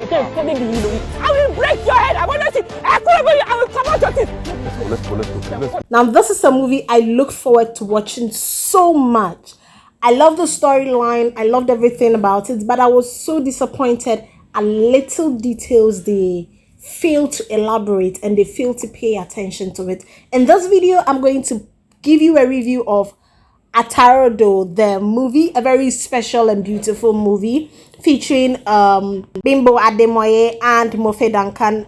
I will break your head. I want to see. I will come out your teeth. Let's go. Now, this is a movie I look forward to watching so much. I love the storyline. I loved everything about it, but I was so disappointed at little details they fail to elaborate and they fail to pay attention to it. In this video, I'm going to give you a review of Atarodo, the movie, a very special and beautiful movie featuring Bimbo, Ademoye, and Mofe Duncan,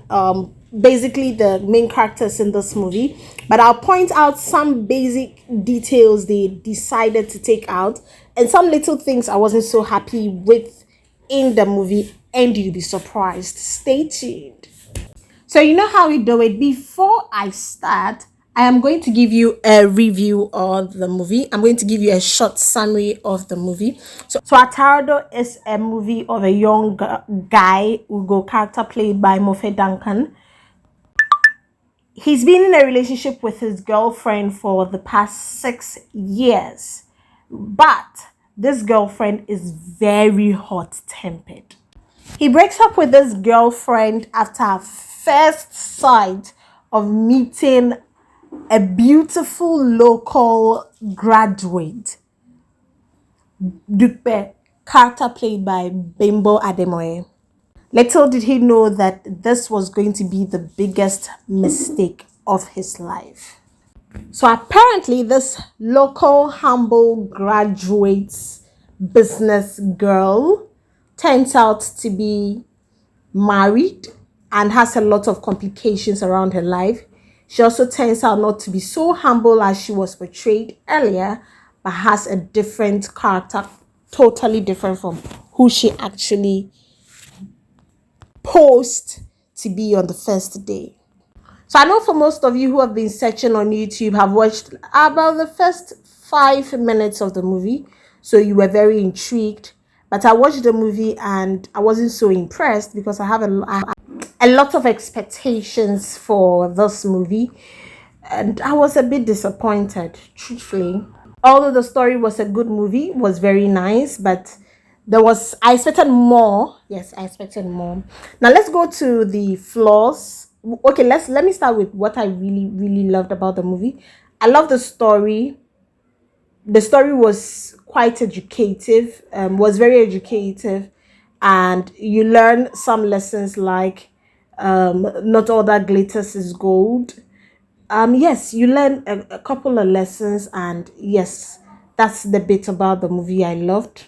basically the main characters in this movie. But I'll point out some basic details they decided to take out and some little things I wasn't so happy with in the movie, and you'll be surprised. Stay tuned. So you know how we do it. Before I start, I am going to give you a review of the movie. I'm going to give you a short summary of the movie. So Atarodo is a movie of a young guy, Ugo, character played by Mofe Duncan. He's been in a relationship with his girlfriend for the past 6 years. But this girlfriend is very hot-tempered. He breaks up with this girlfriend after a first sight of meeting a beautiful local graduate, Dupe, character played by Bimbo Ademoye. Little did he know that this was going to be the biggest mistake of his life. So apparently this local humble graduate's business girl turns out to be married and has a lot of complications around her life. She also turns out not to be so humble as she was portrayed earlier, but has a different character, totally different from who she actually posed to be on the first day. So I know for most of you who have been searching on YouTube have watched about the first 5 minutes of the movie, so you were very intrigued. But I watched the movie and I wasn't so impressed because I have a lot of expectations for this movie, and I was a bit disappointed, truthfully. Although the story was a good movie, was very nice, but I expected more. Yes, I expected more. Now let's go to the flaws. Okay, let me start with what I really loved about the movie. I love the story. The story was quite educative, was very educative, and you learn some lessons like not all that glitters is gold. Yes, you learn a couple of lessons, and yes, that's the bit about the movie I loved.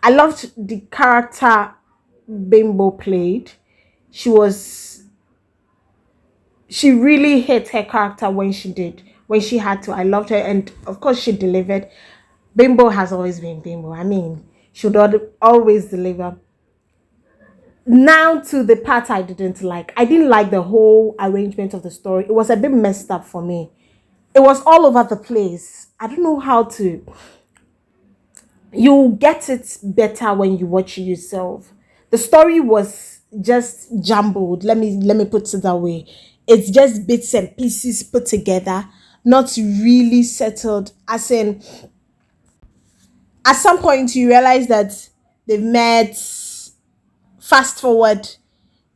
I loved the character Bimbo played. She really hit her character when she had to. I loved her, and of course she delivered. Bimbo has always been Bimbo. I mean, she would always deliver. Now to the part I didn't like. I didn't like the whole arrangement of the story. It was a bit messed up for me. It was all over the place. I don't know how to. You get it better when you watch it yourself. The story was just jumbled. Let me put it that way. It's just bits and pieces put together, not really settled. As in, at some point you realize that they've met. Fast forward,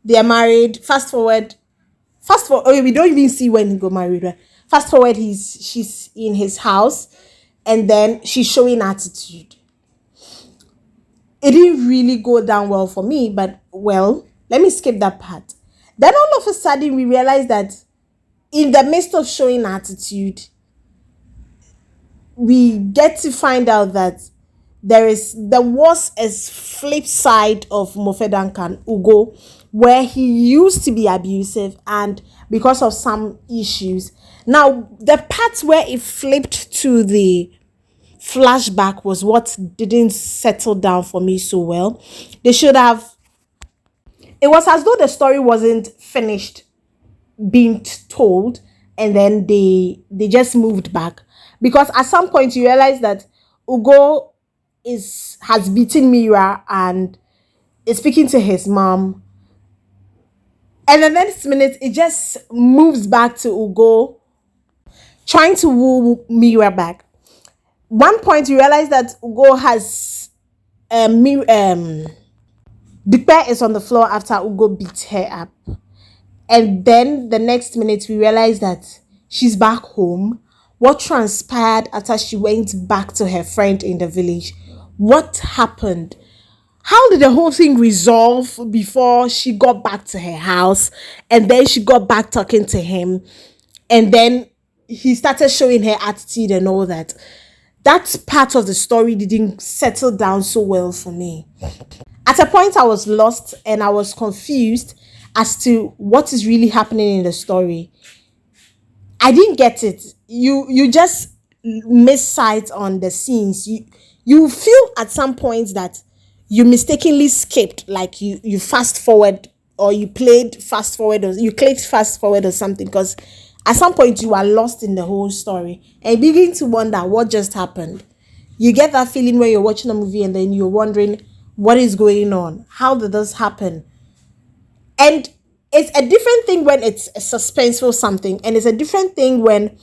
they are married. Fast forward. Okay, we don't even see when he got married. Right? Fast forward, she's in his house, and then she's showing attitude. It didn't really go down well for me, but well, let me skip that part. Then all of a sudden, we realize that in the midst of showing attitude, we get to find out that there was a flip side of Mofe Duncan, Ugo, where he used to be abusive, and because of some issues. Now, the part where it flipped to the flashback was what didn't settle down for me so well. They should have. It was as though the story wasn't finished being told, and then they just moved back, because at some point you realize that Ugo has beaten Mira and is speaking to his mom, and the next minute it just moves back to Ugo trying to woo Mira back. One point you realize that Ugo has Dupe is on the floor after Ugo beat her up. And then the next minute, we realize that she's back home. What transpired after she went back to her friend in the village? What happened? How did the whole thing resolve before she got back to her house? And then she got back talking to him. And then he started showing her attitude and all that. That part of the story didn't settle down so well for me. At a point, I was lost and I was confused as to what is really happening in the story. I didn't get it. You just miss sight on the scenes. You feel at some points that you mistakenly skipped, like you fast forward, or you played fast forward, or you clicked fast forward or something, because at some point you are lost in the whole story and begin to wonder what just happened. You get that feeling when you're watching a movie and then you're wondering what is going on, how did this happen? And it's a different thing when it's a suspenseful something, and it's a different thing when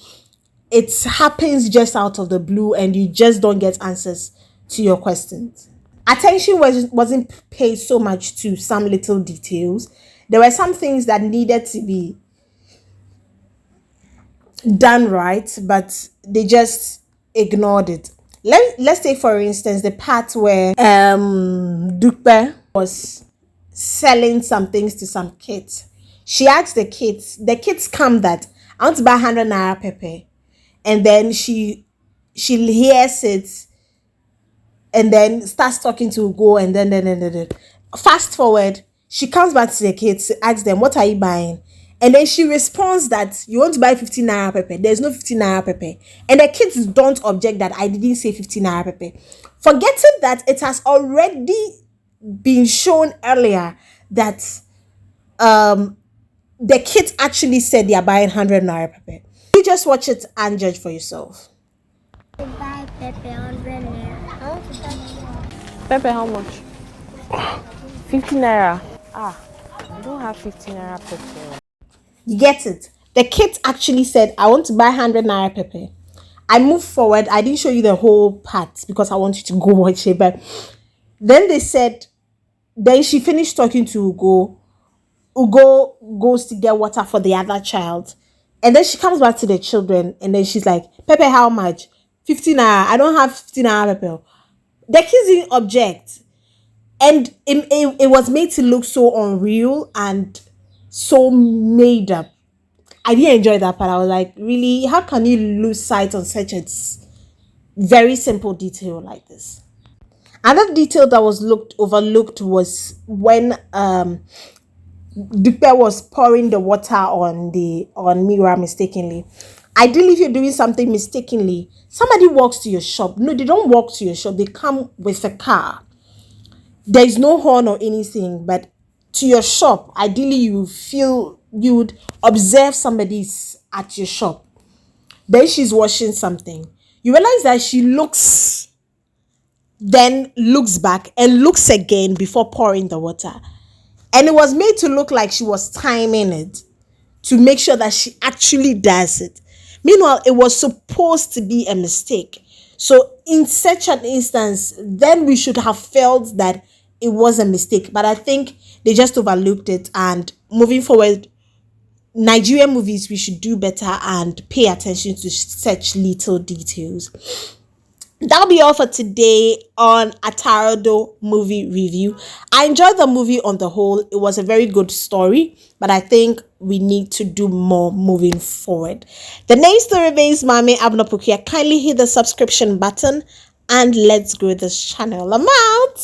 it happens just out of the blue and you just don't get answers to your questions. Attention wasn't paid so much to some little details. There were some things that needed to be done right, but they just ignored it. Let's take, for instance, the part where Dupe was selling some things to some kids. She asked the kids come that I want to buy 100 naira pepper, and then she hears it and then starts talking to Ugo, and then fast forward, she comes back to the kids, asks them, what are you buying? And then she responds that you want to buy 15 naira pepper. There's no 15 naira pepper. And the kids don't object that I didn't say 15 naira pepper, forgetting that it has already been shown earlier that the kids actually said they are buying 100 naira pepper. You just watch it and judge for yourself. Buy pepper 100 naira. I want to buy Pepper, how much? 50 naira. I don't have 50 naira pepper. You get it? The kids actually said, I want to buy 100 naira pepper. I moved forward. I didn't show you the whole part because I want you to go watch it. But then they said, then she finished talking to Ugo. Ugo goes to get water for the other child. And then she comes back to the children. And then she's like, pepper, how much? 15 naira. I don't have 15 naira pepper. The kids didn't object. And it was made to look so unreal and so made up. I didn't enjoy that part. I was like, really? How can you lose sight on such a very simple detail like this? Another detail that was overlooked was when Dupe was pouring the water on Mira mistakenly. Ideally, if you're doing something mistakenly, somebody walks to your shop. No, they don't walk to your shop. They come with a car. There is no horn or anything, but to your shop, ideally you'd observe somebody's at your shop. Then she's washing something. You realize that she looks, then looks back and looks again before pouring the water. And it was made to look like she was timing it to make sure that she actually does it. Meanwhile, it was supposed to be a mistake. So in such an instance, then we should have felt that it was a mistake. But I think they just overlooked it. And moving forward, Nigerian movies, we should do better and pay attention to such little details. That'll be all for today on Atarodo movie review. I enjoyed the movie on the whole. It was a very good story, but I think we need to do more moving forward. The name still remains Mami Abnopukia. Kindly hit the subscription button and let's grow this channel. I'm out.